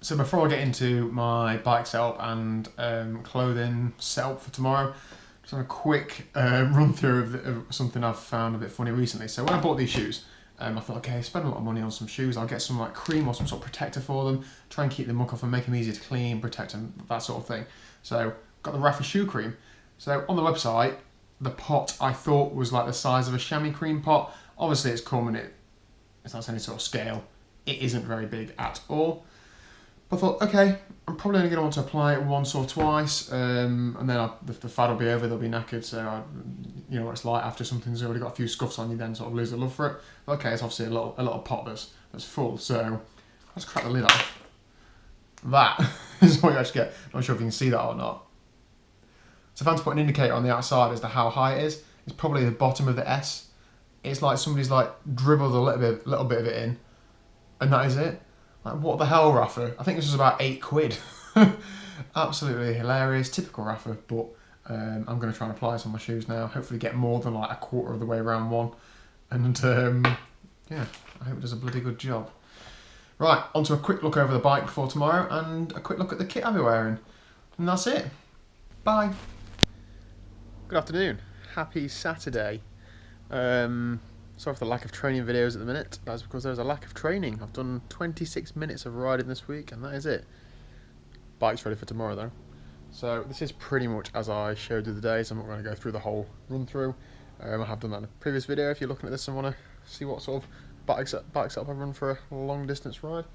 So before I get into my bike setup and clothing setup for tomorrow, just a quick run through of something I've found a bit funny recently. So when I bought these shoes, I thought, okay, spend a lot of money on some shoes. I'll get some like cream or some sort of protector for them, try and keep the muck off and make them easier to clean, protect them, that sort of thing. So got the Rapha shoe cream. So on the website, the pot I thought was like the size of a chamois cream pot. Obviously it's come and it's not any sort of scale. It isn't very big at all. I thought, okay, I'm probably only going to want to apply it once or twice, and then the fad will be over, they'll be knackered, so you know what it's like after something's already got a few scuffs on, you then sort of lose the love for it. Okay, it's obviously a little pot that's full, so let's crack the lid off. That is what you actually get. I'm not sure if you can see that or not. So if I'm to put an indicator on the outside as to how high it is, it's probably the bottom of the S. It's like somebody's like dribbled a little bit of it in, and that is it. Like, what the hell, Rapha? I think this was about £8. Absolutely hilarious. Typical Rapha, but I'm going to try and apply this on my shoes now. Hopefully get more than like a quarter of the way around one. And yeah, I hope it does a bloody good job. Right, onto a quick look over the bike before tomorrow and a quick look at the kit I'll be wearing. And that's it. Bye. Good afternoon. Happy Saturday. Sorry for the lack of training videos at the minute. That's because there's a lack of training. I've done 26 minutes of riding this week and that is it. Bike's ready for tomorrow though. So this is pretty much as I showed you the day, so I'm not going to go through the whole run through. I have done that in a previous video. If you're looking at this and want to see what sort of bike setup I've run for a long distance ride.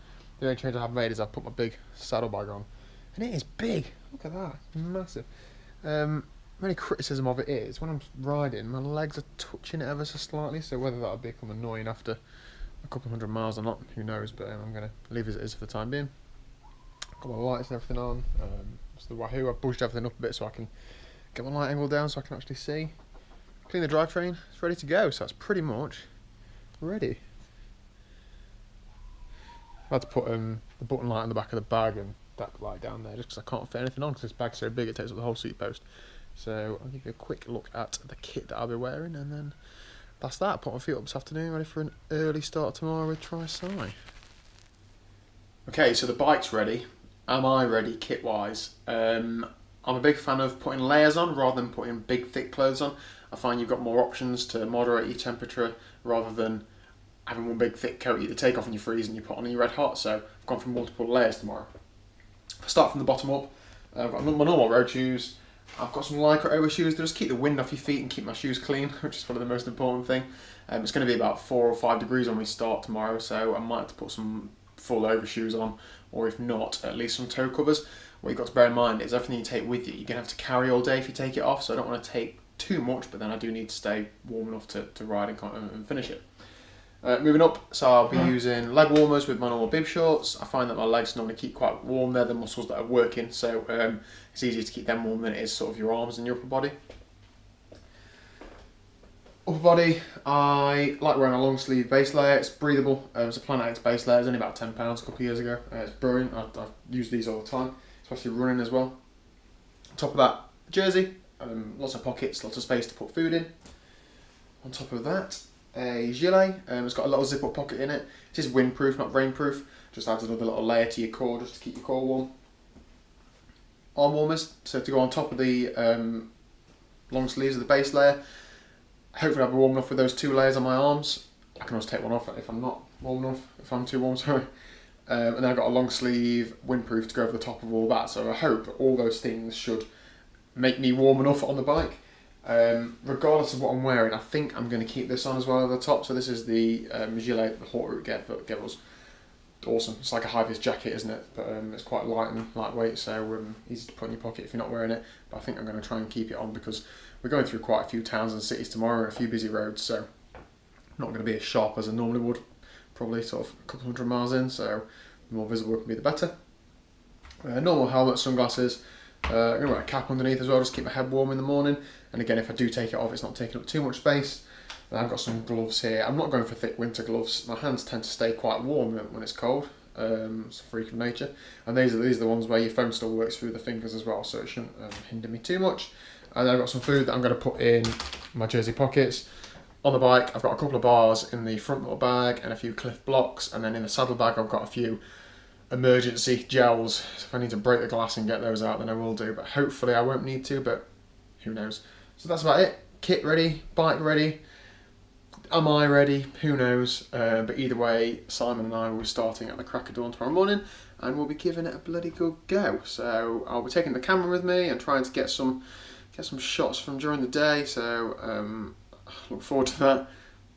The only change I have made is I've put my big saddlebag on. And it is big. Look at that. It's massive. My only criticism of it is, when I'm riding, my legs are touching it ever so slightly, so whether that'll become annoying after a couple of 100 miles or not, who knows, but I'm going to leave it as it is for the time being. Got my lights and everything on. It's the Wahoo. I've budged everything up a bit so I can get my light angle down so I can actually see. Clean the drivetrain, it's ready to go, so that's pretty much ready. I had to put the button light on the back of the bag and that light down there just because I can't fit anything on because this bag's so big it takes up the whole seat post. So I'll give you a quick look at the kit that I'll be wearing and then that's that. Put my feet up this afternoon, ready for an early start tomorrow with Tri-Sci. Okay, so the bike's ready. Am I ready kit-wise? I'm a big fan of putting layers on rather than putting big thick clothes on. I find you've got more options to moderate your temperature rather than having one big thick coat you take off and you freeze and you put on and you're red hot. So I've gone for multiple layers tomorrow. If I start from the bottom up, I've got my normal road shoes. I've got some Lycra overshoes that just keep the wind off your feet and keep my shoes clean, which is probably the most important thing. It's going to be about 4 or 5 degrees when we start tomorrow, so I might have to put some full overshoes on, or if not, at least some toe covers. What you've got to bear in mind is everything you take with you, you're going to have to carry all day if you take it off, so I don't want to take too much, but then I do need to stay warm enough to ride and finish it. Moving up, so I'll be using leg warmers with my normal bib shorts. I find that my legs normally keep quite warm. They're the muscles that are working, so it's easier to keep them warm than it is sort of your arms and your upper body. Upper body, I like wearing a long sleeve base layer. It's breathable. It's a Planet X base layer. It's only about £10 a couple of years ago. It's brilliant. I've used these all the time, especially running as well. On top of that, jersey. Lots of pockets, lots of space to put food in. On top of that, a gilet. It's got a little zip-up pocket in it. It is windproof, not rainproof. Just adds another little layer to your core just to keep your core warm. Arm warmers, so to go on top of the long sleeves of the base layer. Hopefully I'll be warm enough with those 2 layers on my arms. I can always take one off if I'm not warm enough, if I'm too warm, sorry. And then I've got a long sleeve windproof to go over the top of all that, so I hope all those things should make me warm enough on the bike. Regardless of what I'm wearing, I think I'm going to keep this on as well at the top. So this is the gilet, the Hot Root Gevels. Awesome. It's like a high-vis jacket, isn't it? But it's quite light and lightweight, so easy to put in your pocket if you're not wearing it. But I think I'm going to try and keep it on because we're going through quite a few towns and cities tomorrow and a few busy roads, so not going to be as sharp as I normally would. Probably sort of a couple 100 miles in, so the more visible it can be, the better. Normal helmet, sunglasses. I'm going to wear a cap underneath as well, just keep my head warm in the morning. And again, if I do take it off, it's not taking up too much space. And I've got some gloves here. I'm not going for thick winter gloves. My hands tend to stay quite warm when it's cold. It's a freak of nature. And these are the ones where your phone still works through the fingers as well, so it shouldn't hinder me too much. And then I've got some food that I'm going to put in my jersey pockets. On the bike, I've got a couple of bars in the front little bag and a few Cliff blocks. And then in the saddle bag, I've got a few emergency gels. So if I need to break the glass and get those out, then I will do, but hopefully I won't need to, but who knows. So that's about it. Kit ready, bike ready. Am I ready? Who knows? But either way, Simon and I will be starting at the crack of dawn tomorrow morning, and we'll be giving it a bloody good go. So I'll be taking the camera with me and trying to get some shots from during the day. So look forward to that.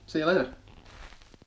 See you later.